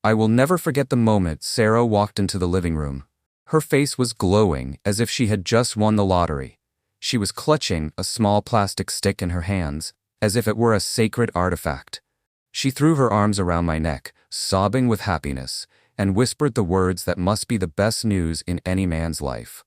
I will never forget the moment Sarah walked into the living room. Her face was glowing as if she had just won the lottery. She was clutching a small plastic stick in her hands, as if it were a sacred artifact. She threw her arms around my neck, sobbing with happiness, and whispered the words that must be the best news in any man's life.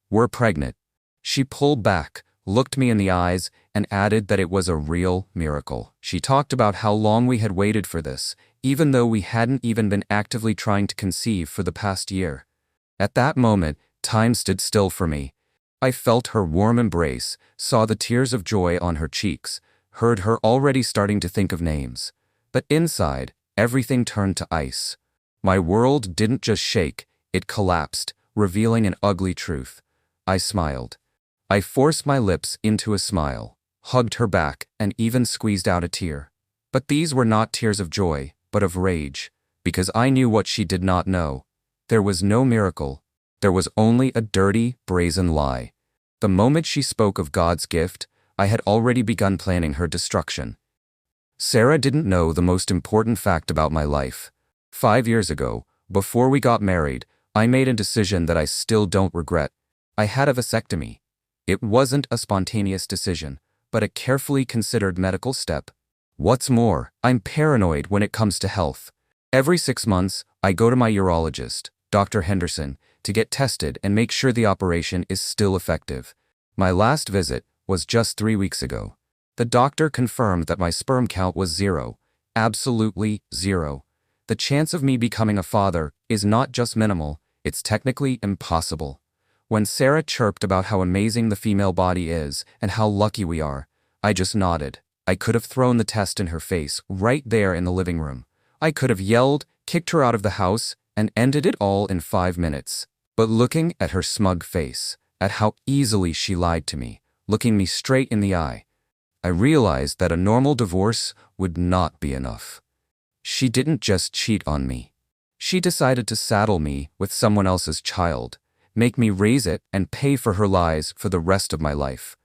"We're pregnant." She pulled back, looked me in the eyes, and added that it was a real miracle. She talked about how long we had waited for this, even though we hadn't even been actively trying to conceive for the past year. At that moment, time stood still for me. I felt her warm embrace, saw the tears of joy on her cheeks, heard her already starting to think of names. But inside, everything turned to ice. My world didn't just shake, it collapsed, revealing an ugly truth. I smiled. I forced my lips into a smile, hugged her back, and even squeezed out a tear. But these were not tears of joy, but of rage, because I knew what she did not know. There was no miracle. There was only a dirty, brazen lie. The moment she spoke of God's gift, I had already begun planning her destruction. Sarah didn't know the most important fact about my life. 5 years ago, before we got married, I made a decision that I still don't regret. I had a vasectomy. It wasn't a spontaneous decision, but a carefully considered medical step. What's more, I'm paranoid when it comes to health. Every 6 months, I go to my urologist, Dr. Henderson, to get tested and make sure the operation is still effective. My last visit was just 3 weeks ago. The doctor confirmed that my sperm count was 0. Absolutely 0. The chance of me becoming a father is not just minimal, it's technically impossible. When Sarah chirped about how amazing the female body is and how lucky we are, I just nodded. I could have thrown the test in her face right there in the living room. I could have yelled, kicked her out of the house, and ended it all in 5 minutes. But looking at her smug face, at how easily she lied to me, looking me straight in the eye, I realized that a normal divorce would not be enough. She didn't just cheat on me. She decided to saddle me with someone else's child, make me raise it and pay for her lies for the rest of my life.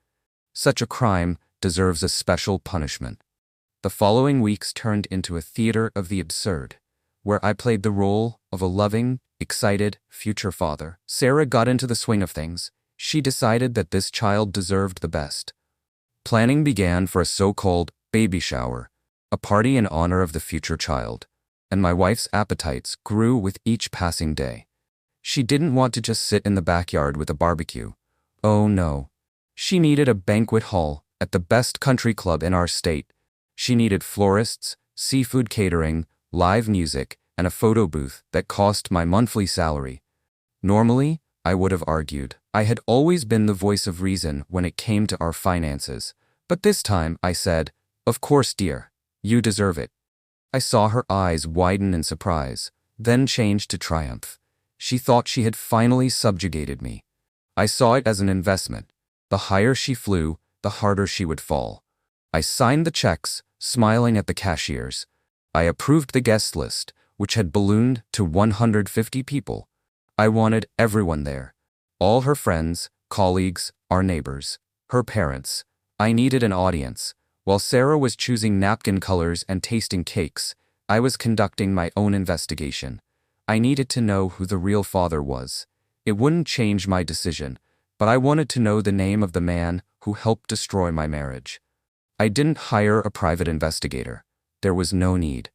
Such a crime deserves a special punishment. The following weeks turned into a theater of the absurd, where I played the role of a loving, excited future father. Sarah got into the swing of things. She decided that this child deserved the best. Planning began for a so-called baby shower, a party in honor of the future child, and my wife's appetites grew with each passing day. She didn't want to just sit in the backyard with a barbecue. Oh no. She needed a banquet hall at the best country club in our state. She needed florists, seafood catering, live music, and a photo booth that cost my monthly salary. Normally, I would have argued. I had always been the voice of reason when it came to our finances. But this time I said, "Of course, dear. You deserve it." I saw her eyes widen in surprise, then change to triumph. She thought she had finally subjugated me. I saw it as an investment. The higher she flew, the harder she would fall. I signed the checks, smiling at the cashiers. I approved the guest list, which had ballooned to 150 people. I wanted everyone there. All her friends, colleagues, our neighbors, her parents. I needed an audience. While Sarah was choosing napkin colors and tasting cakes, I was conducting my own investigation. I needed to know who the real father was. It wouldn't change my decision, but I wanted to know the name of the man who helped destroy my marriage. I didn't hire a private investigator. There was no need.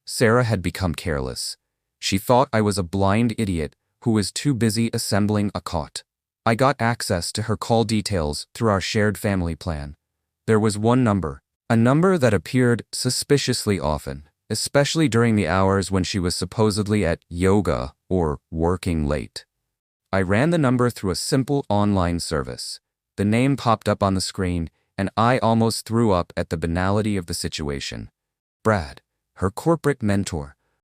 Sarah had become careless. She thought I was a blind idiot who was too busy assembling a cot. I got access to her call details through our shared family plan. There was one number, a number that appeared suspiciously often, especially during the hours when she was supposedly at yoga or working late. I ran the number through a simple online service. The name popped up on the screen, and I almost threw up at the banality of the situation. Brad, her corporate mentor.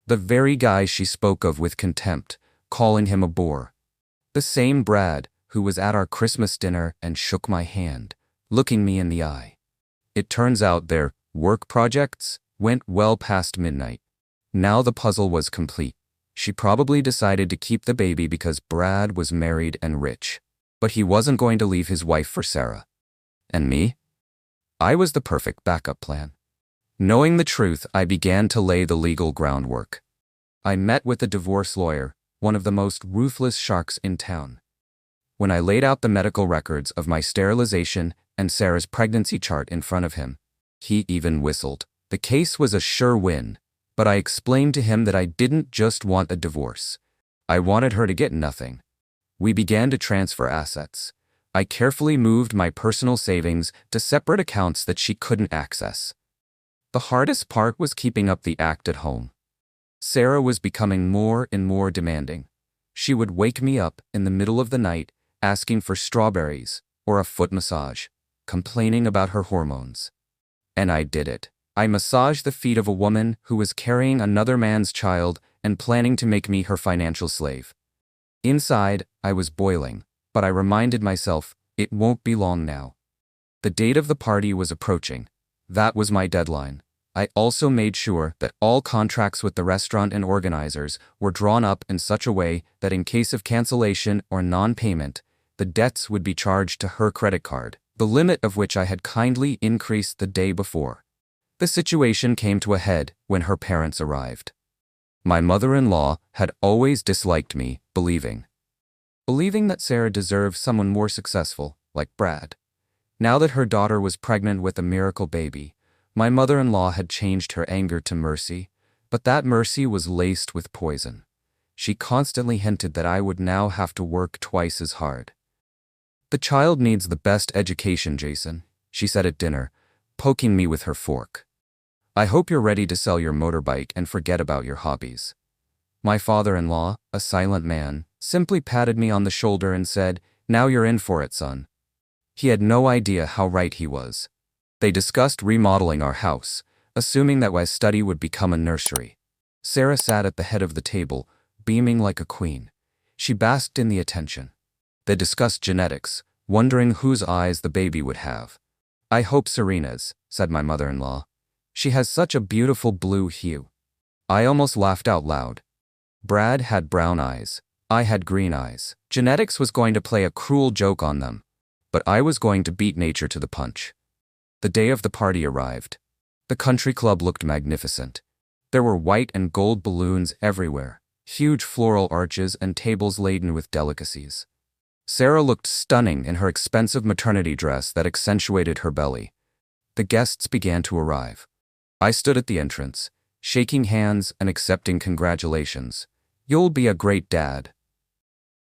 The very guy she spoke of with contempt, calling him a bore. The same Brad who was at our Christmas dinner and shook my hand, looking me in the eye. It turns out their work projects went well past midnight. Now the puzzle was complete. She probably decided to keep the baby because Brad was married and rich. But he wasn't going to leave his wife for Sarah. And me? I was the perfect backup plan. Knowing the truth, I began to lay the legal groundwork. I met with a divorce lawyer, one of the most ruthless sharks in town. When I laid out the medical records of my sterilization and Sarah's pregnancy chart in front of him, he even whistled. The case was a sure win, but I explained to him that I didn't just want a divorce. I wanted her to get nothing. We began to transfer assets. I carefully moved my personal savings to separate accounts that she couldn't access. The hardest part was keeping up the act at home. Sarah was becoming more and more demanding. She would wake me up in the middle of the night asking for strawberries or a foot massage, complaining about her hormones. And I did it. I massaged the feet of a woman who was carrying another man's child and planning to make me her financial slave. Inside, I was boiling, but I reminded myself, it won't be long now. The date of the party was approaching. That was my deadline. I also made sure that all contracts with the restaurant and organizers were drawn up in such a way that in case of cancellation or non-payment, the debts would be charged to her credit card, the limit of which I had kindly increased the day before. The situation came to a head when her parents arrived. My mother-in-law had always disliked me, believing that Sarah deserved someone more successful, like Brad. Now that her daughter was pregnant with a miracle baby, my mother-in-law had changed her anger to mercy, but that mercy was laced with poison. She constantly hinted that I would now have to work twice as hard. "The child needs the best education, Jason," she said at dinner, poking me with her fork. "I hope you're ready to sell your motorbike and forget about your hobbies." My father-in-law, a silent man, simply patted me on the shoulder and said, "Now you're in for it, son." He had no idea how right he was. They discussed remodeling our house, assuming that my study would become a nursery. Sarah sat at the head of the table, beaming like a queen. She basked in the attention. They discussed genetics, wondering whose eyes the baby would have. "I hope Serena's," said my mother-in-law. "She has such a beautiful blue hue." I almost laughed out loud. Brad had brown eyes. I had green eyes. Genetics was going to play a cruel joke on them, but I was going to beat nature to the punch. The day of the party arrived. The country club looked magnificent. There were white and gold balloons everywhere, huge floral arches and tables laden with delicacies. Sarah looked stunning in her expensive maternity dress that accentuated her belly. The guests began to arrive. I stood at the entrance, shaking hands and accepting congratulations. "You'll be a great dad."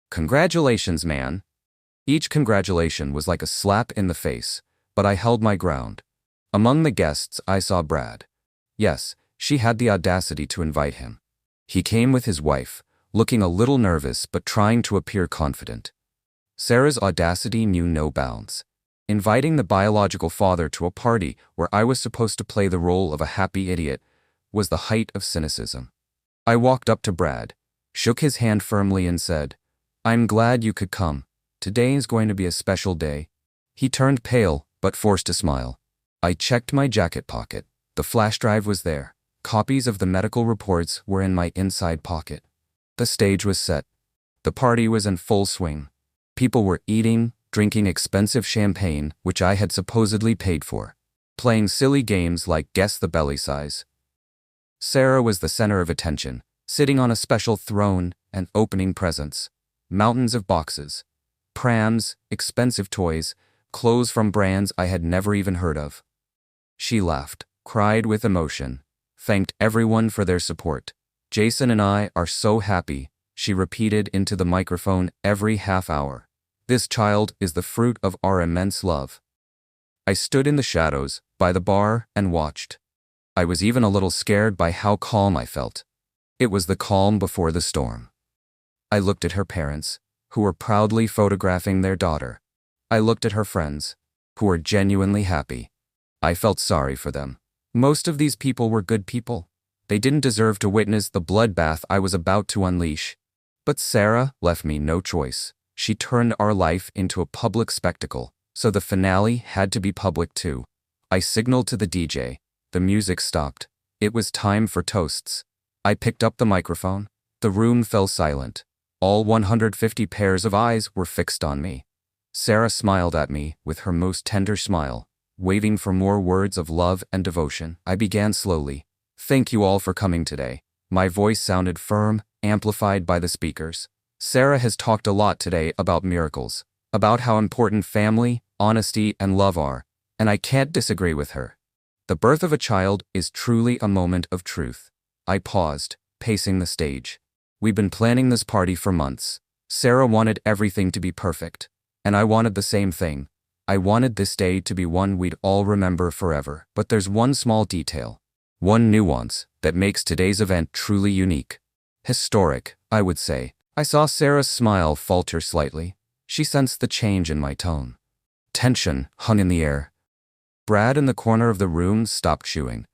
"Congratulations, man." Each congratulation was like a slap in the face, but I held my ground. Among the guests, I saw Brad. Yes, she had the audacity to invite him. He came with his wife, looking a little nervous but trying to appear confident. Sarah's audacity knew no bounds. Inviting the biological father to a party where I was supposed to play the role of a happy idiot was the height of cynicism. I walked up to Brad, shook his hand firmly and said, "I'm glad you could come. Today is going to be a special day." He turned pale, but forced a smile. I checked my jacket pocket. The flash drive was there. Copies of the medical reports were in my inside pocket. The stage was set. The party was in full swing. People were eating, drinking expensive champagne, which I had supposedly paid for, playing silly games like Guess the Belly Size. Sarah was the center of attention, sitting on a special throne and opening presents. Mountains of boxes, prams, expensive toys, clothes from brands I had never even heard of. She laughed, cried with emotion, thanked everyone for their support. "Jason and I are so happy," she repeated into the microphone every half hour. "This child is the fruit of our immense love." I stood in the shadows, by the bar, and watched. I was even a little scared by how calm I felt. It was the calm before the storm. I looked at her parents, who were proudly photographing their daughter. I looked at her friends, who were genuinely happy. I felt sorry for them. Most of these people were good people. They didn't deserve to witness the bloodbath I was about to unleash. But Sarah left me no choice. She turned our life into a public spectacle, so the finale had to be public too. I signaled to the DJ. The music stopped. It was time for toasts. I picked up the microphone. The room fell silent. All 150 pairs of eyes were fixed on me. Sarah smiled at me with her most tender smile, waving for more words of love and devotion. I began slowly. "Thank you all for coming today. My voice sounded firm, amplified by the speakers. Sarah has talked a lot today about miracles, about how important family, honesty, and love are, and I can't disagree with her. The birth of a child is truly a moment of truth. I paused, pacing the stage. We've been planning this party for months. Sarah wanted everything to be perfect, and I wanted the same thing. I wanted this day to be one we'd all remember forever. But there's one small detail, one nuance, that makes today's event truly unique. Historic, I would say. I saw Sarah's smile falter slightly. She sensed the change in my tone. Tension hung in the air. Brad in the corner of the room stopped chewing.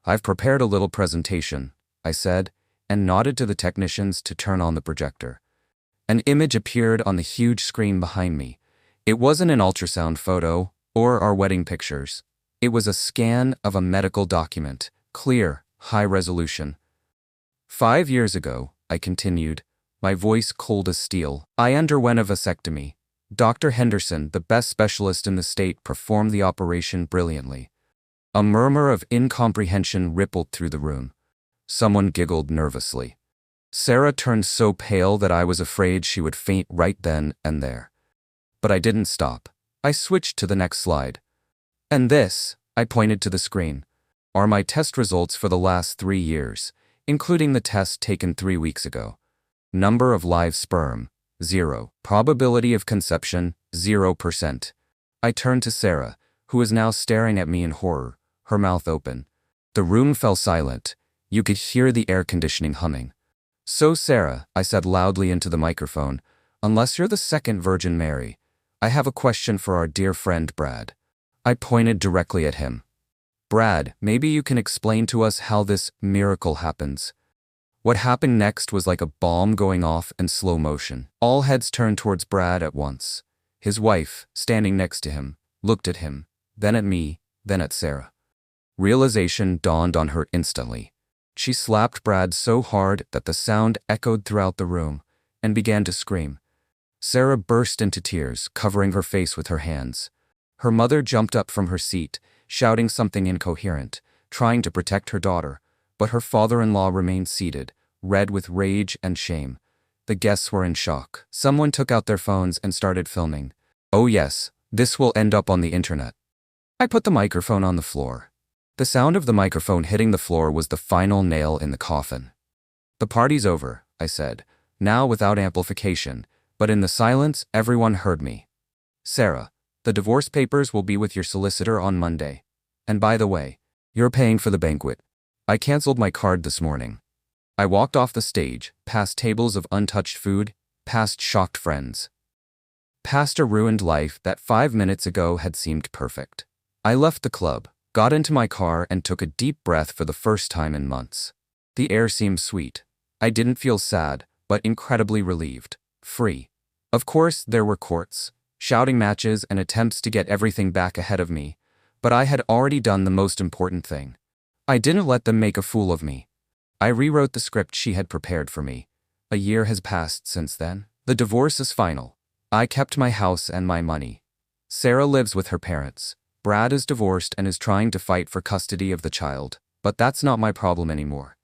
"I've prepared a little presentation," I said, and nodded to the technicians to turn on the projector. An image appeared on the huge screen behind me. It wasn't an ultrasound photo or our wedding pictures. It was a scan of a medical document, clear, high resolution. 5 years ago, I continued, my voice cold as steel, I underwent a vasectomy. Dr. Henderson, the best specialist in the state, performed the operation brilliantly. A murmur of incomprehension rippled through the room. Someone giggled nervously. Sarah turned so pale that I was afraid she would faint right then and there. But I didn't stop. I switched to the next slide. "And this," I pointed to the screen, "are my test results for the last 3 years, including the test taken 3 weeks ago. Number of live sperm, 0. Probability of conception, 0%. I turned to Sarah, who was now staring at me in horror, her mouth open. The room fell silent. You could hear the air conditioning humming. "So Sarah," I said loudly into the microphone, "unless you're the second Virgin Mary, I have a question for our dear friend Brad." I pointed directly at him. "Brad, maybe you can explain to us how this miracle happens." What happened next was like a bomb going off in slow motion. All heads turned towards Brad at once. His wife, standing next to him, looked at him, then at me, then at Sarah. Realization dawned on her instantly. She slapped Brad so hard that the sound echoed throughout the room, and began to scream. Sarah burst into tears, covering her face with her hands. Her mother jumped up from her seat, shouting something incoherent, trying to protect her daughter, but her father-in-law remained seated, red with rage and shame. The guests were in shock. Someone took out their phones and started filming. "Oh yes, this will end up on the internet." I put the microphone on the floor. The sound of the microphone hitting the floor was the final nail in the coffin. "The party's over," I said, now without amplification, but in the silence everyone heard me. "Sarah, the divorce papers will be with your solicitor on Monday. And by the way, you're paying for the banquet. I canceled my card this morning." I walked off the stage, past tables of untouched food, past shocked friends, past a ruined life that 5 minutes ago had seemed perfect. I left the club, got into my car, and took a deep breath for the first time in months. The air seemed sweet. I didn't feel sad, but incredibly relieved. Free. Of course, there were courts, shouting matches, and attempts to get everything back ahead of me, but I had already done the most important thing. I didn't let them make a fool of me. I rewrote the script she had prepared for me. A year has passed since then. The divorce is final. I kept my house and my money. Sarah lives with her parents. Brad is divorced and is trying to fight for custody of the child, but that's not my problem anymore.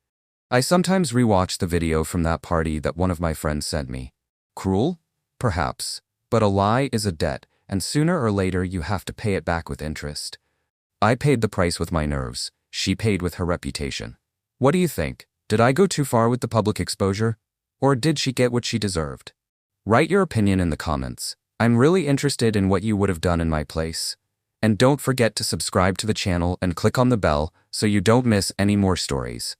I sometimes rewatch the video from that party that one of my friends sent me. Cruel? Perhaps. But a lie is a debt, and sooner or later you have to pay it back with interest. I paid the price with my nerves. She paid with her reputation. What do you think? Did I go too far with the public exposure? Or did she get what she deserved? Write your opinion in the comments. I'm really interested in what you would have done in my place. And don't forget to subscribe to the channel and click on the bell so you don't miss any more stories.